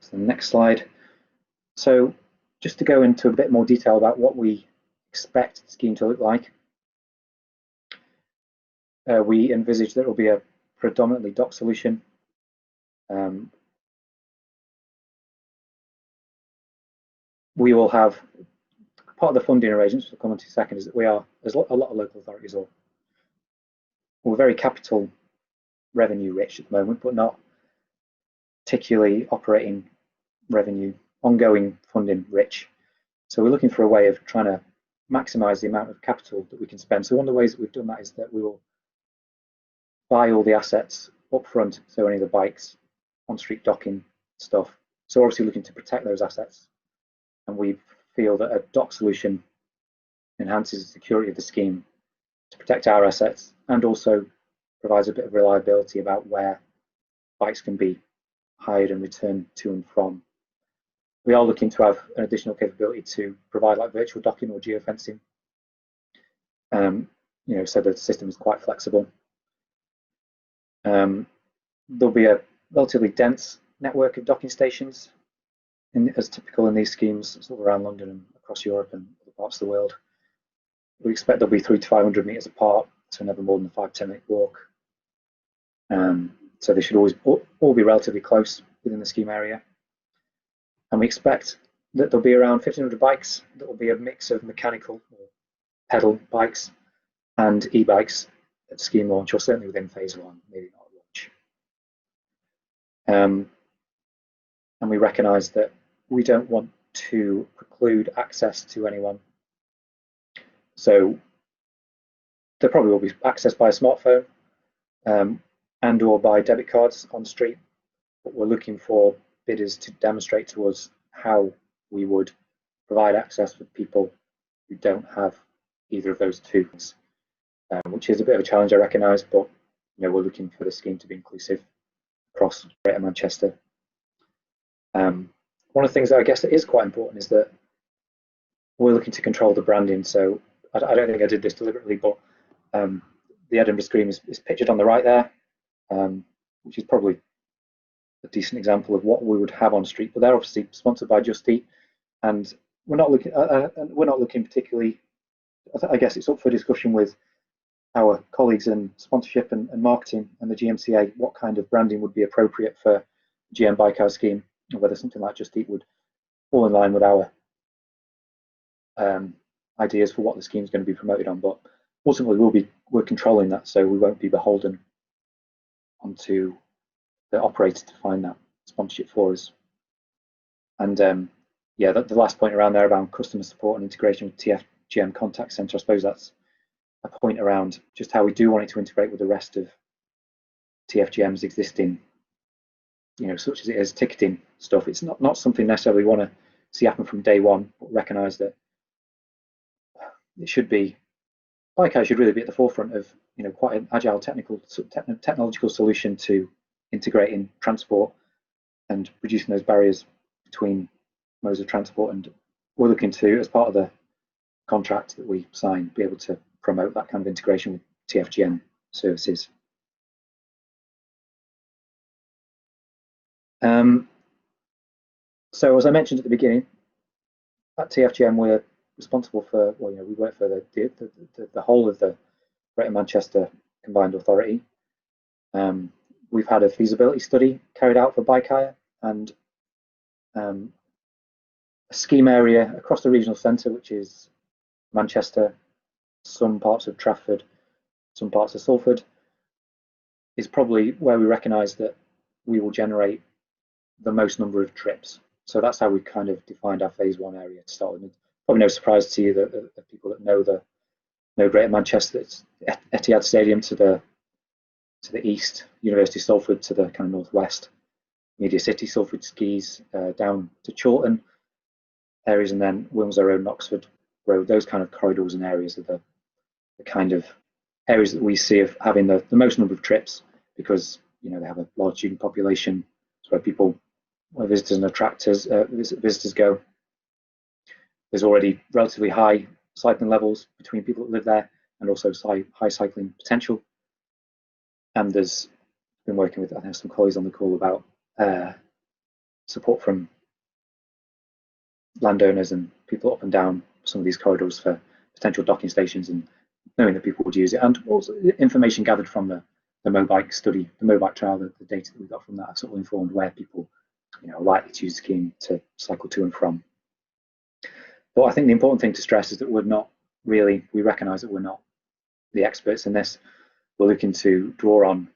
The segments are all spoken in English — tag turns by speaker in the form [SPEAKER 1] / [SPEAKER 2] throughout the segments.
[SPEAKER 1] So the next slide. So just to go into a bit more detail about what we expect the scheme to look like, we envisage that it will be a predominantly dock solution. We will have part of the funding arrangements, we'll come on to second, is that there's a lot of local authorities we're very capital revenue rich at the moment, but not particularly operating revenue, ongoing funding rich. So we're looking for a way of trying to maximize the amount of capital that we can spend. So one of the ways that we've done that is that we will buy all the assets up front, so any of the bikes, on-street docking stuff. So obviously looking to protect those assets. And we feel that a dock solution enhances the security of the scheme to protect our assets and also provides a bit of reliability about where bikes can be hired and returned to and from. We are looking to have an additional capability to provide like virtual docking or geofencing, so the system is quite flexible. There'll be a relatively dense network of docking stations, as typical in these schemes, sort of around London and across Europe and other parts of the world. We expect they'll be 300 to 500 meters apart, so never more than a 5-10 minute walk. So they should always all be relatively close within the scheme area. And we expect that there'll be around 1,500 bikes that will be a mix of mechanical or pedal bikes and e-bikes at scheme launch, or certainly within phase one, maybe not at launch. And we recognise that we don't want to preclude access to anyone. So there probably will be access by a smartphone and or by debit cards on street, but we're looking for bidders to demonstrate to us how we would provide access for people who don't have either of those two things, which is a bit of a challenge, I recognise, but we're looking for the scheme to be inclusive across Greater Manchester. One of the things that I guess that is quite important is that we're looking to control the branding. So I don't think I did this deliberately, but the Edinburgh scheme is pictured on the right there, which is probably a decent example of what we would have on street. But they're obviously sponsored by Just Eat, and we're not looking particularly. I guess it's up for discussion with our colleagues in sponsorship and marketing and the GMCA what kind of branding would be appropriate for GM Bike Hour scheme, or whether something like Just Eat would fall in line with our ideas for what the scheme is going to be promoted on. But ultimately, we're controlling that, so we won't be beholden onto the operator to find that sponsorship for us. And yeah, the last point around there about customer support and integration with TFGM Contact Centre, I suppose that's a point around just how we do want it to integrate with the rest of TFGM's existing, such as it is ticketing stuff. It's not something necessarily we want to see happen from day one, but recognise that it should be, Bike Hour should really be at the forefront of quite an agile technological solution to integrating transport and reducing those barriers between modes of transport. And we're looking to, as part of the contract that we sign, be able to promote that kind of integration with TFGM services. So as I mentioned at the beginning, at TFGM we're responsible for, we work for the whole of the Greater Manchester Combined Authority. We've had a feasibility study carried out for bike hire and a scheme area across the regional centre, which is Manchester, some parts of Trafford, some parts of Salford, is probably where we recognise that we will generate the most number of trips. So that's how we kind of defined our phase one area to start with. Probably no surprise to you that the people that know Greater Manchester, it's Etihad Stadium to the east, University of Salford to the kind of northwest, Media City, Salford Skis, down to Chorlton areas, and then Wilmslow Road and Oxford Road. Those kind of corridors and areas are the kind of areas that we see of having the most number of trips, because they have a large student population. It's where visitors and attractors, visitors go. There's already relatively high cycling levels between people that live there, and also high cycling potential. And there's been working with, I think, some colleagues on the call about support from landowners and people up and down some of these corridors for potential docking stations, and knowing that people would use it, and also information gathered from the Mobike study, the Mobike trial, the data that we got from that sort of informed where people are likely to use the scheme to cycle to and from. But I think the important thing to stress is that we recognise that we're not the experts in this. We're looking to draw on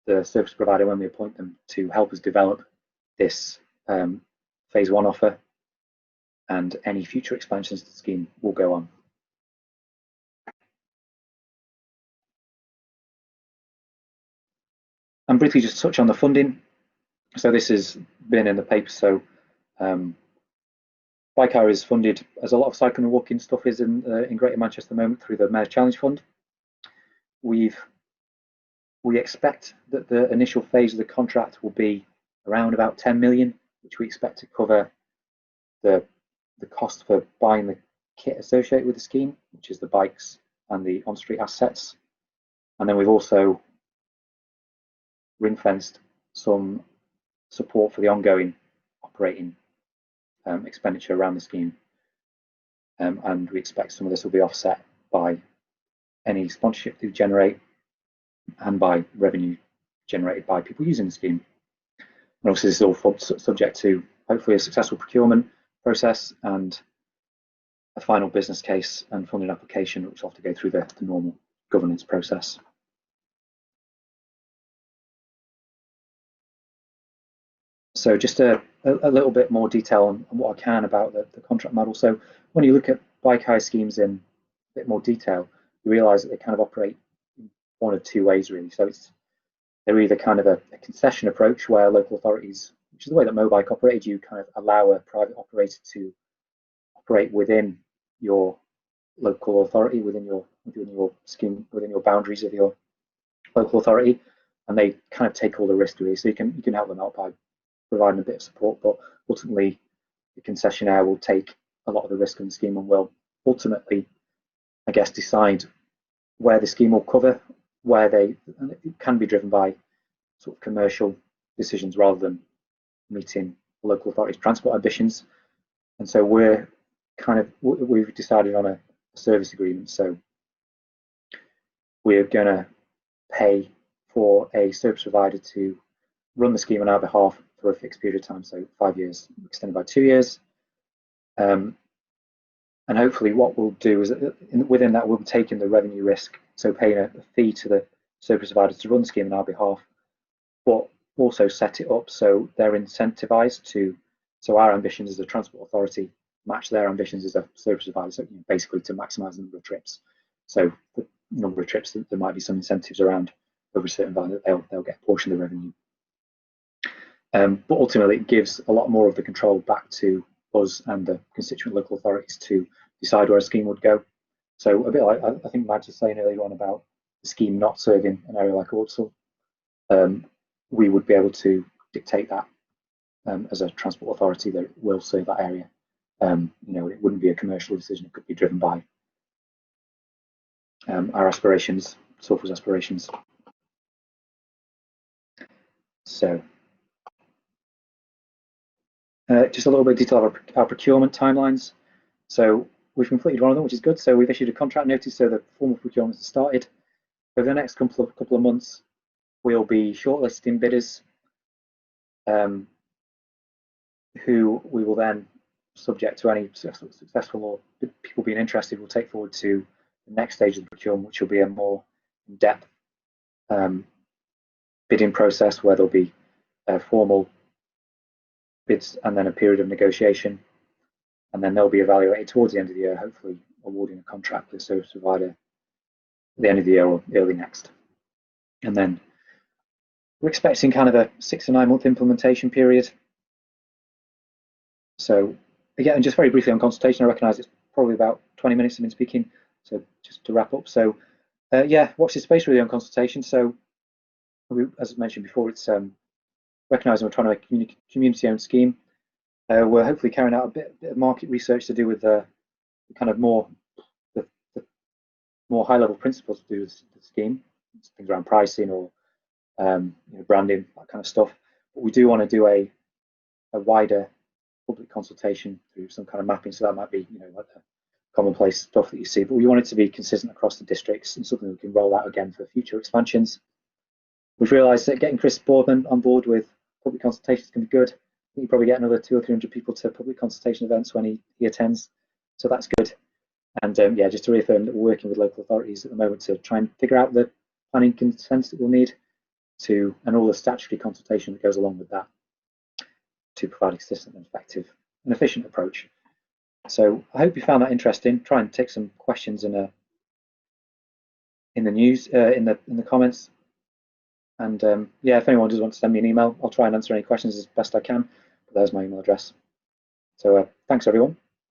[SPEAKER 1] the service provider when we appoint them to help us develop this phase 1 offer, and any future expansions to the scheme will go on. And briefly just touch on the funding. So this has been in the paper. So Bike Hire is funded, as a lot of cycling and walking stuff is in Greater Manchester at the moment, through the Mayor's Challenge Fund. We expect that the initial phase of the contract will be around about 10 million, which we expect to cover the cost for buying the kit associated with the scheme, which is the bikes and the on-street assets. And then we've also ring-fenced some support for the ongoing operating expenditure around the scheme, and we expect some of this will be offset by any sponsorship they generate and by revenue generated by people using the scheme. And obviously this is all subject to hopefully a successful procurement process and a final business case and funding application, which will have to go through the normal governance process. So just a little bit more detail on what I can about the contract model. So when you look at bike hire schemes in a bit more detail, you realise that they kind of operate in one of two ways really. So they're either kind of a concession approach where local authorities, which is the way that Mobike operated, you kind of allow a private operator to operate within your local authority, within your scheme, within your boundaries of your local authority, and they kind of take all the risk really. So you can help them out by providing a bit of support, but ultimately the concessionaire will take a lot of the risk in the scheme and will ultimately, I guess, decide where the scheme will cover, and it can be driven by sort of commercial decisions rather than meeting the local authority's transport ambitions. And so we've decided on a service agreement. So we're going to pay for a service provider to run the scheme on our behalf for a fixed period of time, so 5 years, extended by 2 years. And hopefully what we'll do is within that we'll be taking the revenue risk, so paying a fee to the service provider to run the scheme on our behalf, but also set it up so they're incentivized so our ambitions as a transport authority match their ambitions as a service provider, so basically to maximize the number of trips. So the number of trips, there might be some incentives around over a certain value that they'll get a portion of the revenue. But ultimately it gives a lot more of the control back to us and the constituent local authorities to decide where a scheme would go. So a bit like I think Mads was saying earlier on about the scheme not serving an area like Ordsall, we would be able to dictate that as a transport authority that it will serve that area. It wouldn't be a commercial decision, it could be driven by our aspirations, Sulphur's aspirations. So just a little bit of detail of our procurement timelines. So we've completed one of them, which is good. So we've issued a contract notice, so the formal procurement has started. Over the next couple of months, we'll be shortlisting bidders, who we will then, subject to any successful or people being interested, will take forward to the next stage of the procurement, which will be a more in-depth bidding process where there'll be formal bids and then a period of negotiation, and then they'll be evaluated towards the end of the year, hopefully awarding a contract to the service provider at the end of the year or early next. And then we're expecting kind of a 6 to 9 month implementation period. So again, just very briefly on consultation, I recognise it's probably about 20 minutes I've been speaking, so just to wrap up. So yeah, watch this space really on consultation. So as I mentioned before, it's recognising we're trying to make a community-owned scheme. We're hopefully carrying out a bit of market research to do with the kind of more high-level principles to do with the scheme, things around pricing or branding, that kind of stuff. But we do want to do a a wider public consultation through some kind of mapping. So that might be, like the commonplace stuff that you see, but we want it to be consistent across the districts and something we can roll out again for future expansions. We've realised that getting Chris Boardman on board with public consultations can be good. You probably get another 200 or 300 people to public consultation events when he attends, so that's good. And yeah, just to reaffirm that we're working with local authorities at the moment to try and figure out the planning consents that we'll need and all the statutory consultation that goes along with that to provide a consistent and effective and efficient approach. So I hope you found that interesting. Try and take some questions in the news in the comments. And yeah, if anyone does want to send me an email, I'll try and answer any questions as best I can. But there's my email address. So thanks everyone.